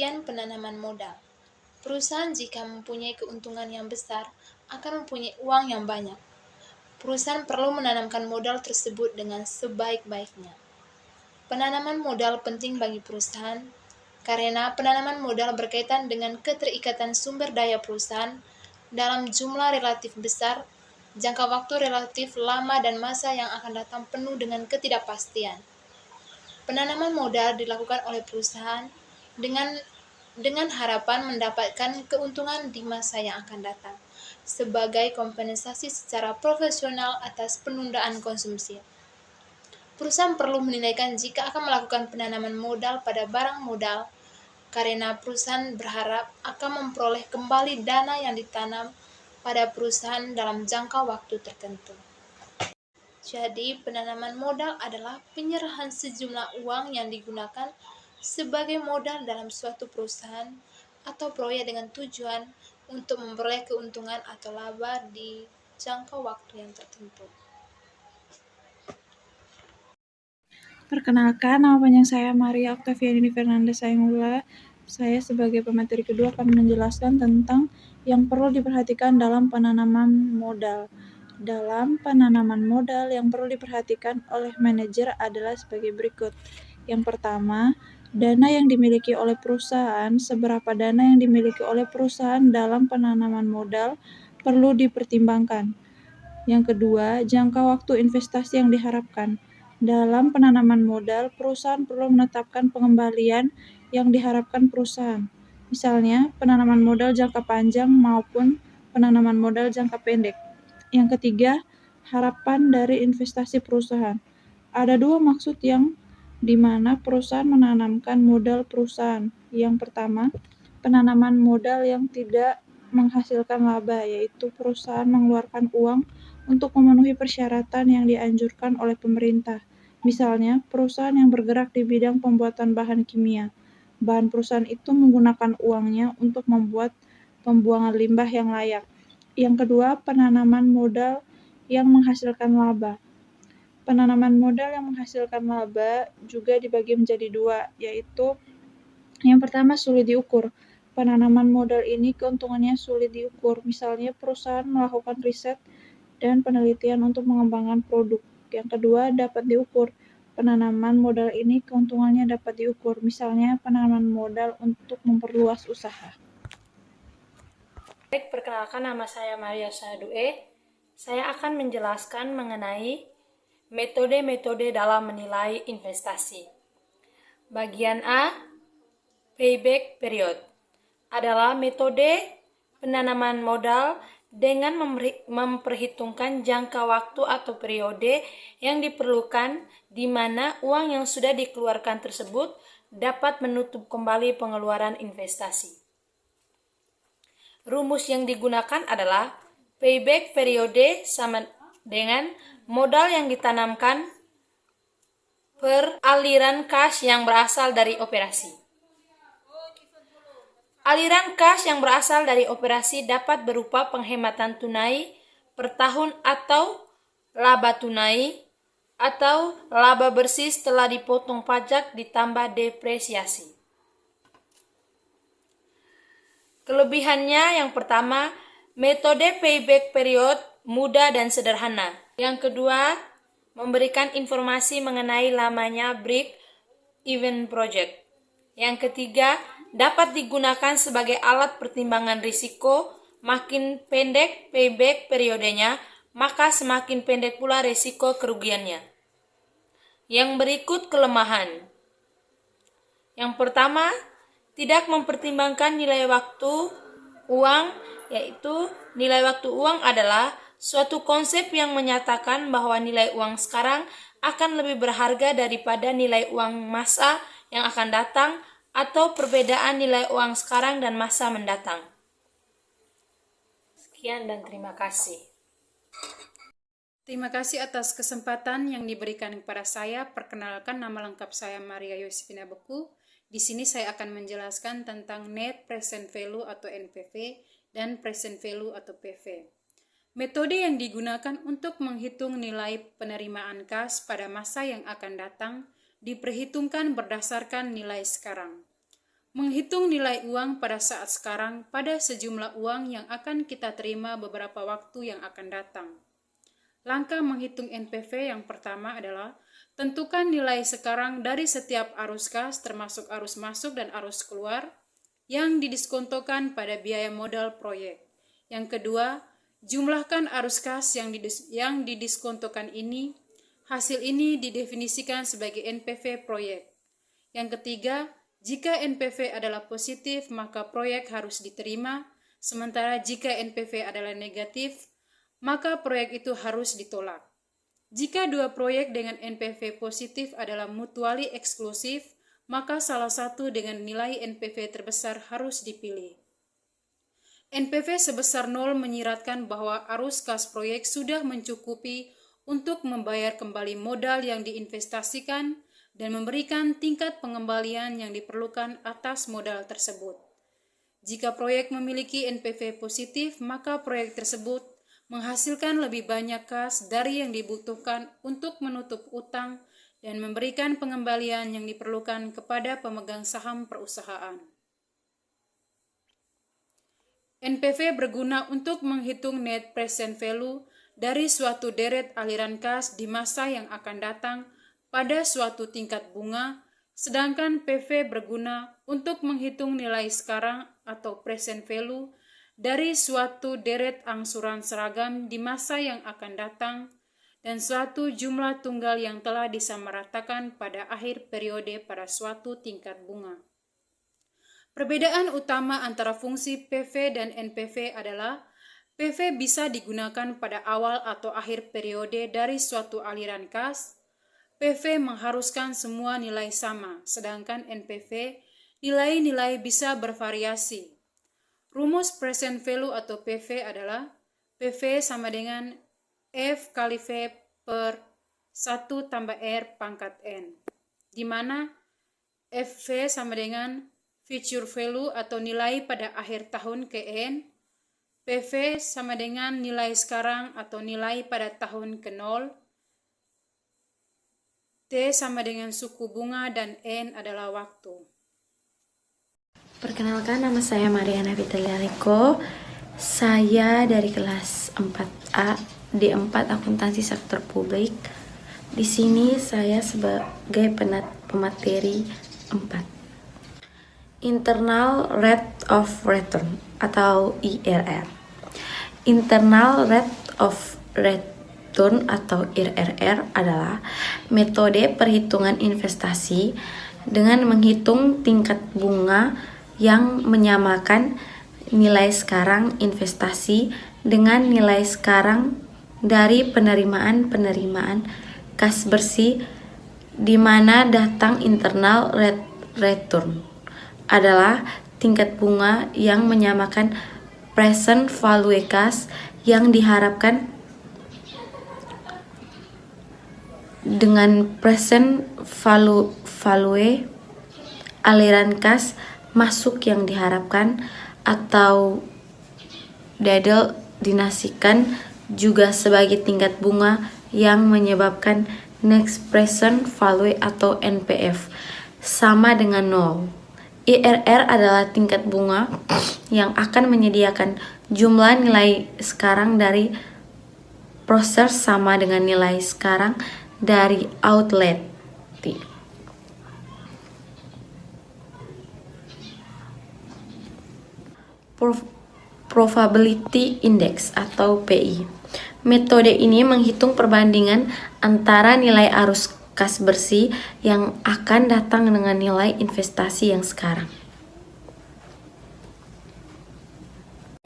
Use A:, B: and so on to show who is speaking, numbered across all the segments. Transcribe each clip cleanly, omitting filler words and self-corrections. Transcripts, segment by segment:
A: Bagian penanaman modal. Perusahaan jika mempunyai keuntungan yang besar akan mempunyai uang yang banyak. Perusahaan perlu menanamkan modal tersebut dengan sebaik-baiknya. Penanaman modal penting bagi perusahaan karena penanaman modal berkaitan dengan keterikatan sumber daya perusahaan dalam jumlah relatif besar, jangka waktu relatif lama dan masa yang akan datang penuh dengan ketidakpastian. Penanaman modal dilakukan oleh perusahaan dengan harapan mendapatkan keuntungan di masa yang akan datang sebagai kompensasi secara profesional atas penundaan konsumsi. Perusahaan perlu menilaikan jika akan melakukan penanaman modal pada barang modal karena perusahaan berharap akan memperoleh kembali dana yang ditanam pada perusahaan dalam jangka waktu tertentu. Jadi, penanaman modal adalah penyerahan sejumlah uang yang digunakan sebagai modal dalam suatu perusahaan atau proyek dengan tujuan untuk memperoleh keuntungan atau laba di jangka waktu yang tertentu.
B: Perkenalkan, nama panjang saya Maria Octaviani Fernanda Saingula. Saya sebagai pemateri kedua akan menjelaskan tentang yang perlu diperhatikan dalam penanaman modal. Dalam penanaman modal yang perlu diperhatikan oleh manajer adalah sebagai berikut. Yang pertama, dana yang dimiliki oleh perusahaan. Seberapa dana yang dimiliki oleh perusahaan dalam penanaman modal perlu dipertimbangkan. Yang kedua, jangka waktu investasi yang diharapkan. Dalam penanaman modal, perusahaan perlu menetapkan pengembalian yang diharapkan perusahaan. Misalnya, penanaman modal jangka panjang maupun penanaman modal jangka pendek. Yang ketiga, harapan dari investasi perusahaan. Ada dua maksud yang di mana perusahaan menanamkan modal perusahaan. Yang pertama, penanaman modal yang tidak menghasilkan laba, yaitu perusahaan mengeluarkan uang untuk memenuhi persyaratan yang dianjurkan oleh pemerintah. Misalnya, perusahaan yang bergerak di bidang pembuatan bahan kimia. Bahan perusahaan itu menggunakan uangnya untuk membuat pembuangan limbah yang layak. Yang kedua, penanaman modal yang menghasilkan laba. Penanaman modal yang menghasilkan laba juga dibagi menjadi dua, yaitu yang pertama sulit diukur. Penanaman modal ini keuntungannya sulit diukur. Misalnya, perusahaan melakukan riset dan penelitian untuk mengembangkan produk. Yang kedua, dapat diukur. Penanaman modal ini keuntungannya dapat diukur. Misalnya, penanaman modal untuk memperluas usaha.
C: Baik, perkenalkan nama saya Maria Sadue. Saya akan menjelaskan mengenai metode-metode dalam menilai investasi. Bagian A, payback period, adalah metode penanaman modal dengan memperhitungkan jangka waktu atau periode yang diperlukan di mana uang yang sudah dikeluarkan tersebut dapat menutup kembali pengeluaran investasi. Rumus yang digunakan adalah payback periode sama dengan modal yang ditanamkan per aliran kas yang berasal dari operasi. Aliran kas yang berasal dari operasi dapat berupa penghematan tunai per tahun atau laba tunai atau laba bersih setelah dipotong pajak ditambah depresiasi. Kelebihannya yang pertama, metode payback period mudah dan sederhana. Yang kedua, memberikan informasi mengenai lamanya break-even project. Yang ketiga, dapat digunakan sebagai alat pertimbangan risiko. Makin pendek payback periodenya, maka semakin pendek pula risiko kerugiannya. Yang berikut kelemahan. Yang pertama, tidak mempertimbangkan nilai waktu uang, yaitu nilai waktu uang adalah suatu konsep yang menyatakan bahwa nilai uang sekarang akan lebih berharga daripada nilai uang masa yang akan datang atau perbedaan nilai uang sekarang dan masa mendatang. Sekian dan terima kasih.
D: Terima kasih atas kesempatan yang diberikan kepada saya. Perkenalkan, nama lengkap saya Maria Yosefina Beku. Di sini saya akan menjelaskan tentang Net Present Value atau NPV dan Present Value atau PV. Metode yang digunakan untuk menghitung nilai penerimaan kas pada masa yang akan datang diperhitungkan berdasarkan nilai sekarang. Menghitung nilai uang pada saat sekarang pada sejumlah uang yang akan kita terima beberapa waktu yang akan datang. Langkah menghitung NPV yang pertama adalah tentukan nilai sekarang dari setiap arus kas termasuk arus masuk dan arus keluar yang didiskontokan pada biaya modal proyek. Yang kedua, jumlahkan arus kas yang didiskontokan ini. Hasil ini didefinisikan sebagai NPV proyek. Yang ketiga, jika NPV adalah positif, maka proyek harus diterima, sementara jika NPV adalah negatif, maka proyek itu harus ditolak. Jika dua proyek dengan NPV positif adalah mutually eksklusif, maka salah satu dengan nilai NPV terbesar harus dipilih. NPV sebesar 0 menyiratkan bahwa arus kas proyek sudah mencukupi untuk membayar kembali modal yang diinvestasikan dan memberikan tingkat pengembalian yang diperlukan atas modal tersebut. Jika proyek memiliki NPV positif, maka proyek tersebut menghasilkan lebih banyak kas dari yang dibutuhkan untuk menutup utang dan memberikan pengembalian yang diperlukan kepada pemegang saham perusahaan. NPV berguna untuk menghitung net present value dari suatu deret aliran kas di masa yang akan datang pada suatu tingkat bunga, sedangkan PV berguna untuk menghitung nilai sekarang atau present value dari suatu deret angsuran seragam di masa yang akan datang dan suatu jumlah tunggal yang telah disamaratakan pada akhir periode pada suatu tingkat bunga. Perbedaan utama antara fungsi PV dan NPV adalah PV bisa digunakan pada awal atau akhir periode dari suatu aliran kas. PV mengharuskan semua nilai sama, sedangkan NPV nilai-nilai bisa bervariasi. Rumus present value atau PV adalah PV sama dengan F kali V per 1 tambah R pangkat N, di mana FV sama dengan future value atau nilai pada akhir tahun ke N, PV sama dengan nilai sekarang atau nilai pada tahun ke 0, T sama dengan suku bunga, dan N adalah waktu.
E: Perkenalkan, nama saya Mariana Vitalia Riko. Saya dari kelas 4A D4 Akuntansi Sektor Publik. Di sini saya sebagai pemateri 4. Internal Rate of Return atau IRR. Internal Rate of Return atau IRR adalah metode perhitungan investasi dengan menghitung tingkat bunga yang menyamakan nilai sekarang investasi dengan nilai sekarang dari penerimaan kas bersih, di mana datang internal rate return adalah tingkat bunga yang menyamakan present value kas yang diharapkan dengan present value aliran kas masuk yang diharapkan, atau dinasikan juga sebagai tingkat bunga yang menyebabkan next present value atau NPV sama dengan 0. IRR adalah tingkat bunga yang akan menyediakan jumlah nilai sekarang dari proses sama dengan nilai sekarang dari outlet. Probability Index atau PI. Metode ini menghitung perbandingan antara nilai arus kas bersih yang akan datang dengan nilai investasi yang sekarang.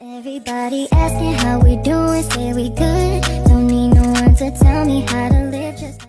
E: Everybody asking how we doing, say we good. Don't need no one to tell me how to live just